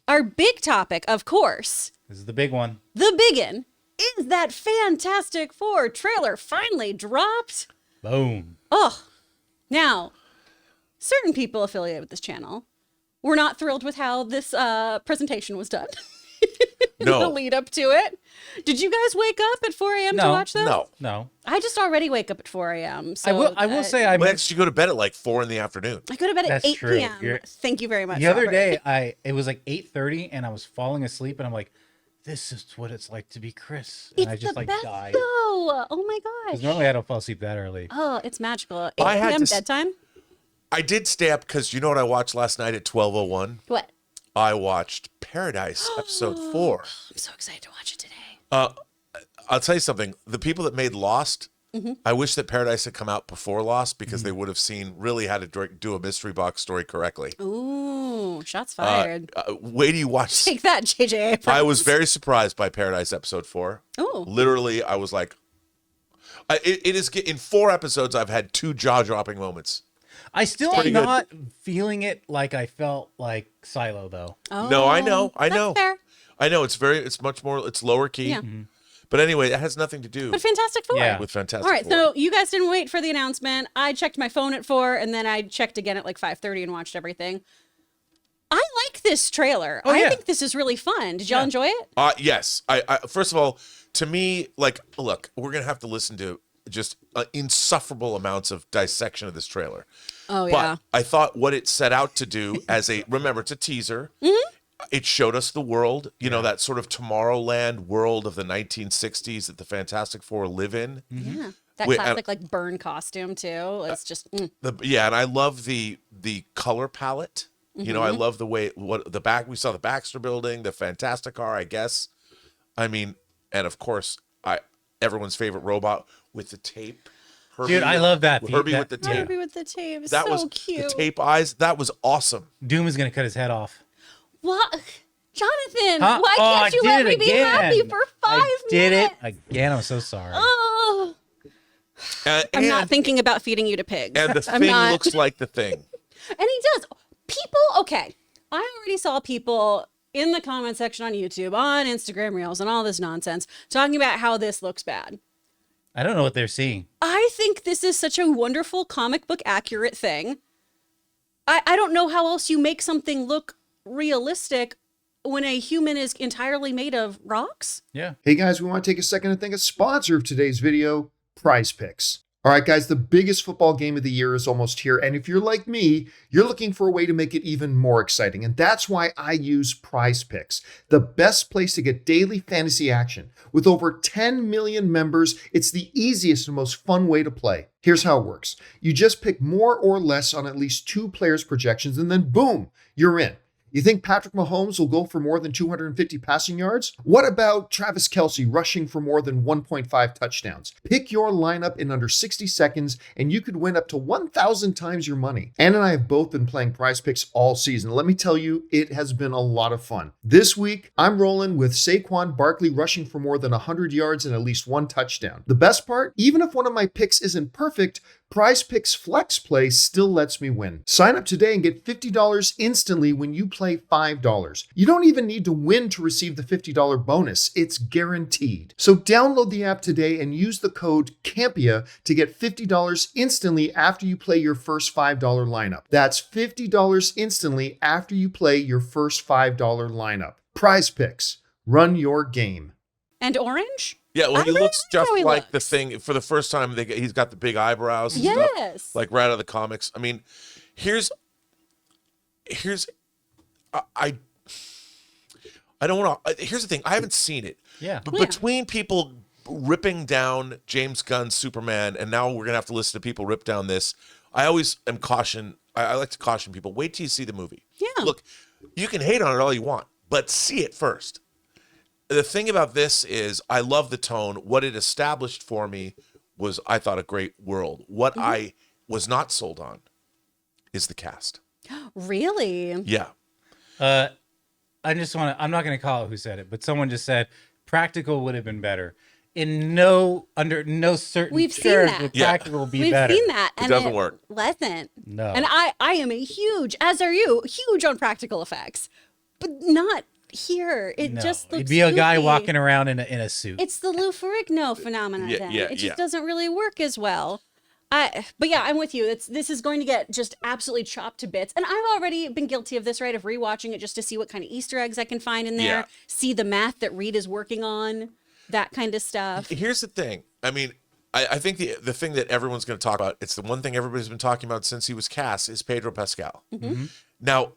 our big topic, of course. This is the big one. The biggin is that Fantastic Four trailer finally dropped. Boom. Oh, now, certain people affiliated with this channel were not thrilled with how this presentation was done. No. The lead up to it. Did you guys wake up at 4 a.m. to watch this? No. I just already wake up at 4 a.m. So I will say I Well, actually, you go to bed at like 4 in the afternoon. I go to bed at That's 8 true. p.m. Thank you very much. the other Robert. day it was like 8:30 and I was falling asleep and I'm like, this is what it's like to be Chris. And It's I just the like best died. though. Oh my Because gosh. normally I don't fall asleep that early. Oh, it's magical. 8 I had p.m. to bedtime? I did stay up because you know what I watched last night at 12:01? What? I watched Paradise episode 4. I'm so excited to watch it today. I'll tell you something. The people that made Lost, I wish that Paradise had come out before Lost because they would have seen really how to do a mystery box story correctly. Ooh, shots fired. Wait till you watch. Take that, JJ Abrams. I was very surprised by Paradise episode 4. Ooh. Literally, I was like, it is in 4 episodes. I've had 2 jaw-dropping moments. I still Pretty am good. not feeling it like I felt like Silo though. Oh, No, I know. that's fair. I know it's much more. It's lower key. Yeah. But anyway, it has nothing to do But Fantastic Four. Yeah. with Fantastic All right, Four. so you guys didn't wait for the announcement. I checked my phone at 4, and then I checked again at like 5:30 and watched everything. I like this trailer. Oh, I yeah. think this is really fun. Did y'all enjoy it? Yes. I first of all, to me, like, look, we're gonna have to listen to just insufferable amounts of dissection of this trailer. Oh, But I thought what it set out to do remember, it's a teaser. It showed us the world, you know, that sort of Tomorrowland world of the 1960s that the Fantastic Four live in. Yeah. That Wait, classic like burn costume too. It's just And I love the color palette. You know, I love the way we saw the Baxter Building, the Fantastic Car, I guess. I mean, and of course, everyone's favorite robot with the tape. Herbie Dude, I love that. Herbie That- with the tape. Herbie with the tape. It's That so was cute. the tape eyes. That was awesome. Doom is gonna cut his head off. What? Jonathan, Huh? why Oh, can't you I let did me it be happy again. for 5 I did minutes? it again. I'm so sorry. Oh, I'm not thinking about feeding you to pigs. And the I'm thing not. looks like the thing. And he does. People, okay. I already saw people in the comment section on YouTube, on Instagram Reels, and all this nonsense talking about how this looks bad. I don't know what they're seeing. I think this is such a wonderful comic book accurate thing. I don't know how else you make something look realistic when a human is entirely made of rocks. Yeah. Hey guys, we want to take a second to thank a sponsor of today's video, Prize Picks. All right, guys, the biggest football game of the year is almost here. And if you're like me, you're looking for a way to make it even more exciting. And that's why I use Prize Picks, the best place to get daily fantasy action. With over 10 million members, it's the easiest and most fun way to play. Here's how it works. You just pick more or less on at least 2 players' projections, and then boom, you're in. You think Patrick Mahomes will go for more than 250 passing yards? What about Travis Kelce rushing for more than 1.5 touchdowns? Pick your lineup in under 60 seconds and you could win up to 1,000 times your money. Ann and I have both been playing Prize Picks all season. Let me tell you, it has been a lot of fun. This week, I'm rolling with Saquon Barkley rushing for more than 100 yards and at least 1 touchdown. The best part, even if one of my picks isn't perfect, Prize Picks Flex Play still lets me win. Sign up today and get $50 instantly when you play $5. You don't even need to win to receive the $50 bonus. It's guaranteed. So download the app today and use the code CAMPEA to get $50 instantly after you play your first $5 lineup. That's $50 instantly after you play your first $5 lineup. Prize Picks. Run your game. And orange? Yeah, well, I he really looks like just how he like the looks. thing. For the first time, he's got the big eyebrows and stuff, Yes. like right out of the comics. I mean, here's I don't want to. Here's the thing. I haven't seen it. Yeah. But Yeah. between people ripping down James Gunn's Superman, and now we're gonna have to listen to people rip down this. I always am caution. I like to caution people. Wait till you see the movie. Yeah. Look, you can hate on it all you want, but see it first. The thing about this is I love the tone. What it established for me was, I thought, a great world. What I was not sold on is the cast. Really? Yeah. I just want to, I'm not going to call it who said it, but someone just said practical would have been better. Under no certain We've seen terms that. would Yeah. practical be We've better. seen that. And doesn't work. Wasn't. No. And I am a huge, as are you, huge on practical effects. but not here. It No, just looks it'd be a guy goofy. walking around in a suit. It's the Lou Ferrigno phenomenon. Yeah, Then yeah, it just yeah. doesn't really work as well. But yeah, I'm with you. This is going to get just absolutely chopped to bits. And I've already been guilty of this, right? Of rewatching it just to see what kind of Easter eggs I can find in there, Yeah. see the math that Reed is working on, that kind of stuff. Here's the thing. I mean, I think the thing that everyone's going to talk about, it's the one thing everybody's been talking about since he was cast, is Pedro Pascal. Now,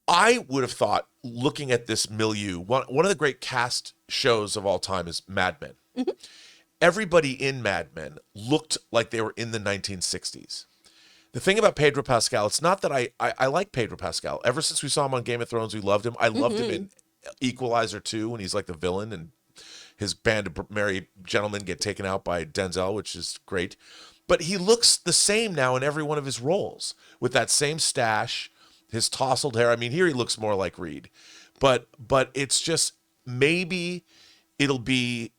I would have thought, looking at this milieu, one of the great cast shows of all time is Mad Men. Everybody in Mad Men looked like they were in the 1960s. The thing about Pedro Pascal, it's not that I like Pedro Pascal. Ever since we saw him on Game of Thrones, we loved him. I loved him in Equalizer 2 when he's like the villain and his band of merry gentlemen get taken out by Denzel, which is great. But he looks the same now in every one of his roles with that same stash, his tousled hair. I mean, here he looks more like Reed. But it's just, maybe it'll be,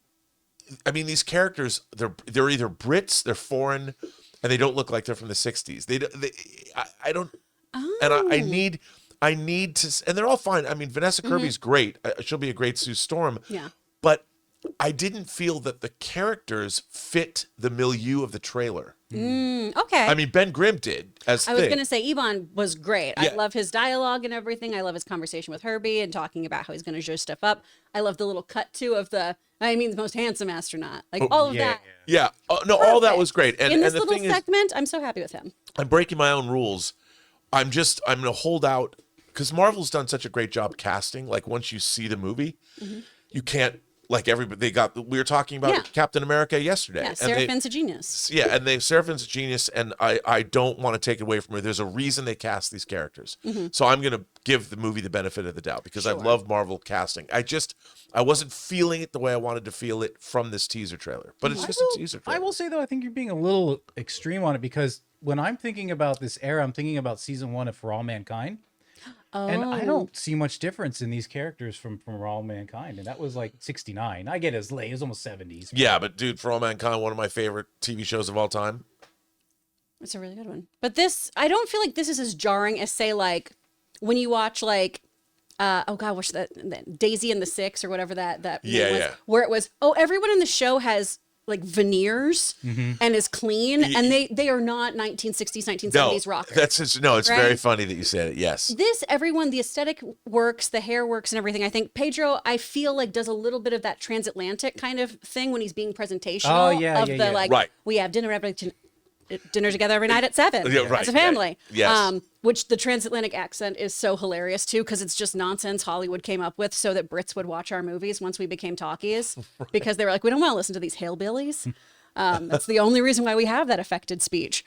I mean, these characters, they're either Brits, they're foreign, and they don't look like they're from the 60s. I don't, and I need to, and they're all fine. I mean, Vanessa Kirby's great. She'll be a great Sue Storm. Yeah. But I didn't feel that the characters fit the milieu of the trailer. Okay. I mean, Ben Grimm did as I was Thing. going to say Ebon was great. Yeah. I love his dialogue and everything. I love his conversation with Herbie and talking about how he's going to show stuff up. I love the little cut too of the most handsome astronaut. Like all of that. Yeah, no, all that Perfect. was great. And In this the little thing is, segment, I'm so happy with him. I'm breaking my own rules. I'm going to hold out, because Marvel's done such a great job casting. Like, once you see the movie, you can't, like, everybody, we were talking about Yeah. Captain America yesterday. Yeah, and Seraphin's a genius. Yeah, and Seraphin's a genius, and I don't want to take it away from her. There's a reason they cast these characters. So I'm going to give the movie the benefit of the doubt, because I love Marvel casting. I wasn't feeling it the way I wanted to feel it from this teaser trailer. But it's just a teaser trailer. I will say, though, I think you're being a little extreme on it, because when I'm thinking about this era, I'm thinking about season 1 of For All Mankind. And I don't see much difference in these characters from For All Mankind. And that was like 69. I get it was late. It was almost 70s. Yeah, but dude, For All Mankind, one of my favorite TV shows of all time. It's a really good one. But this, I don't feel like this is as jarring as, say, like when you watch like, what's that Daisy and the Six or whatever that name was, yeah. where it was, everyone in the show has like veneers and is clean, and they are not 1960s, 1970s rockers. It's right? very funny that you said it. Yes. This, everyone, the aesthetic works, the hair works and everything. I think Pedro, I feel like, does a little bit of that transatlantic kind of thing when he's being presentational like, Right. we have dinner together every night at 7 Yeah, right, as a family. yeah. Yes. Which the transatlantic accent is so hilarious too, because it's just nonsense Hollywood came up with so that Brits would watch our movies once we became talkies, because they were like, we don't want to listen to these hillbillies. That's the only reason why we have that affected speech.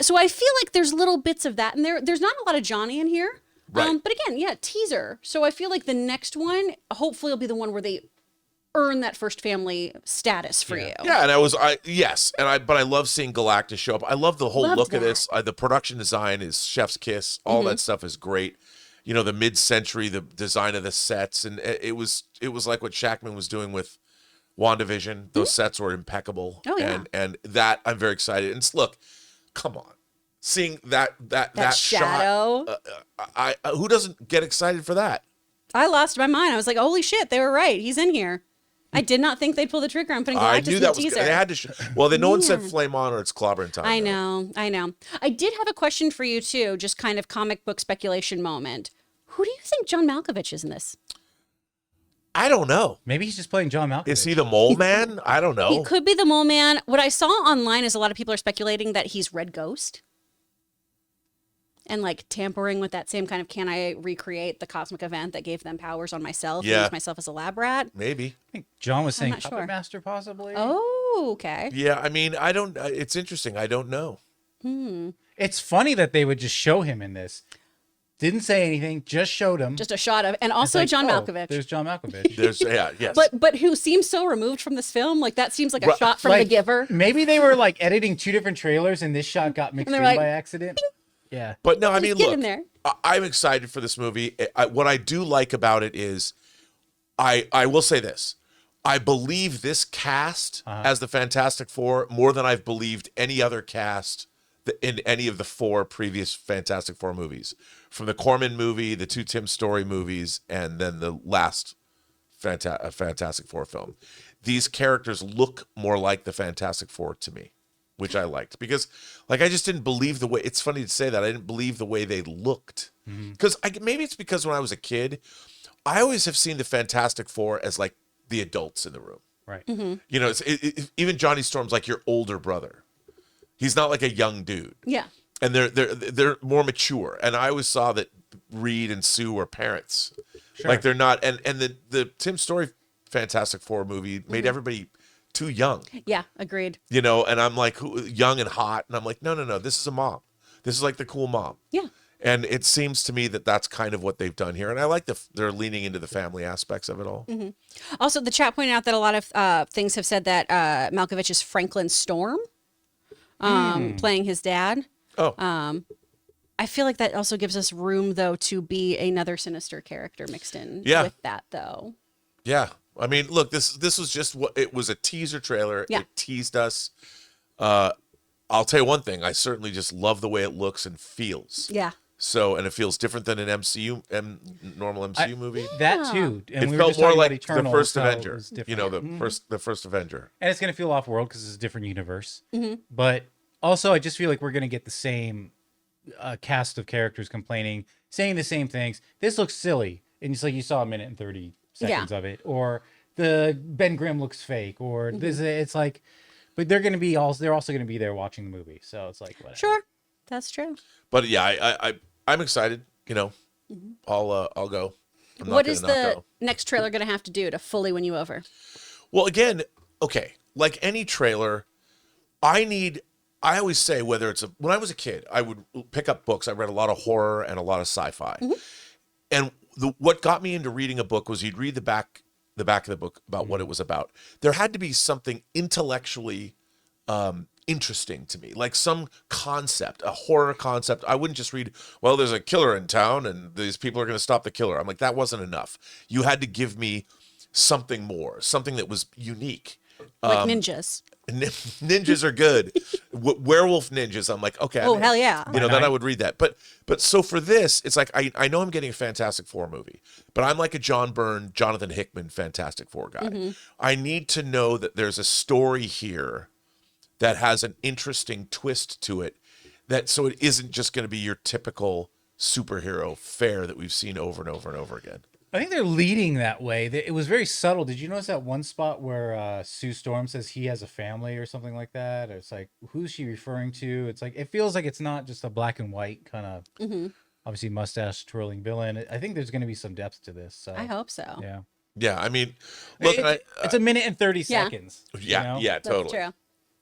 So I feel like there's little bits of that in there. There's not a lot of Johnny in here. Right. But again, yeah, teaser. So I feel like the next one hopefully will be the one where they earn that first family status for you. Yeah, and but I love seeing Galactus show up. I love the whole Loved look of that. this. The production design is chef's kiss. All that stuff is great. You know, the mid-century, the design of the sets, and it was like what Shackman was doing with WandaVision. Those sets were impeccable. Oh, yeah. And that I'm very excited. And look, come on, seeing that shadow. shot. Who doesn't get excited for that? I lost my mind. I was like, holy shit, they were right. He's in here. I did not think they'd pull the trigger on putting Galactus I knew in that the was. teaser. They had to. Well, no one said flame on or it's clobbering time. I though. know. I did have a question for you too, just kind of comic book speculation moment. Who do you think John Malkovich is in this? I don't know. Maybe he's just playing John Malkovich. Is he the mole man? I don't know. He could be the mole man. What I saw online is a lot of people are speculating that he's Red Ghost. And like tampering with that same kind of, can I recreate the cosmic event that gave them powers on myself? Yeah. Use myself as a lab rat? Maybe. I think John was saying not Puppet sure. Master, possibly. Oh, okay. Yeah, I mean, I don't. It's interesting. I don't know. It's funny that they would just show him in this. Didn't say anything, just showed him. Just a shot of, and It's also like, John oh, Malkovich. There's John Malkovich. There's yes. But who seems so removed from this film? Like that seems like a Right, shot from Like, The Giver. Maybe they were like editing 2 different trailers and this shot got mixed And in they're like, by accident. Yeah. But no, I mean, get look. in there. I'm excited for this movie. What I do like about it is, I will say this. I believe this cast as the Fantastic Four more than I've believed any other cast in any of the 4 previous Fantastic Four movies, from the Corman movie, the 2 Tim Story movies, and then the last Fantastic Four film. These characters look more like the Fantastic Four to me, which I liked, because like I just didn't believe the way, it's funny to say that, I didn't believe the way they looked, because maybe it's because when I was a kid, I always have seen the Fantastic Four as like the adults in the room. Right. You know, even Johnny Storm's like your older brother. He's not like a young dude. Yeah. And they're more mature. And I always saw that Reed and Sue were parents. Sure. Like they're not. And the Tim Story Fantastic Four movie made everybody too young. Yeah, agreed. You know, and I'm like young and hot, and I'm like, no, this is a mom. This is like the cool mom. Yeah. And it seems to me that that's kind of what they've done here, and I like they're leaning into the family aspects of it all. Also, the chat pointed out that a lot of things have said that Malkovich is Franklin Storm, playing his dad. Oh, I feel like that also gives us room, though, to be another sinister character mixed in Yeah. with that, though. yeah. I mean, look, this was just what it was, a teaser trailer. Yeah. It teased us. I'll tell you one thing. I certainly just love the way it looks and feels. Yeah. So, and it feels different than an normal MCU movie. That too. And It we were felt just more talking like about Eternal, the first so it Avenger. was You different. know, the first Avenger. And it's going to feel off-world because it's a different universe. But also, I just feel like we're going to get the same cast of characters complaining, saying the same things. This looks silly. And it's like you saw a minute and 30 seconds of it. Or the Ben Grimm looks fake. Or this, it's like, but they're also going to be there watching the movie. So it's like, whatever. Sure. That's true. But yeah, I'm excited. You know, I'll go. I'm not What gonna is not the go. next trailer going to have to do to fully win you over? Well, again, okay, like any trailer, I always say, whether it's when I was a kid, I would pick up books. I read a lot of horror and a lot of sci-fi. And what got me into reading a book was you'd read the back of the book about what it was about. There had to be something intellectually interesting to me, like some concept, a horror concept. I wouldn't just read, well, there's a killer in town and these people are going to stop the killer. I'm like, that wasn't enough. You had to give me something more, something that was unique. Like ninjas. Ninjas are good. Werewolf ninjas. I'm like, okay. Oh, hell yeah. You know, then I would read that. But so for this, it's like, I know I'm getting a Fantastic Four movie, but I'm like a John Byrne, Jonathan Hickman Fantastic Four guy. I need to know that there's a story here that has an interesting twist to it, that so it isn't just going to be your typical superhero fare that we've seen over and over and over again. I think they're leading that way. It was very subtle. Did you notice that one spot where Sue Storm says he has a family or something like that? Or it's like, who's she referring to? It's like, it feels like it's not just a black and white kind of, obviously mustache twirling villain. I think there's going to be some depth to this. So I hope so. yeah. Yeah, I mean, look, It's a minute and 30 Yeah. seconds. yeah, you know? yeah, That's totally, true.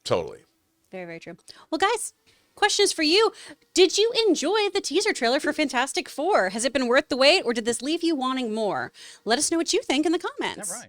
totally. Very, very true. Well, guys, question is for you. Did you enjoy the teaser trailer for Fantastic Four? Has it been worth the wait, or did this leave you wanting more? Let us know what you think in the comments. Is that right?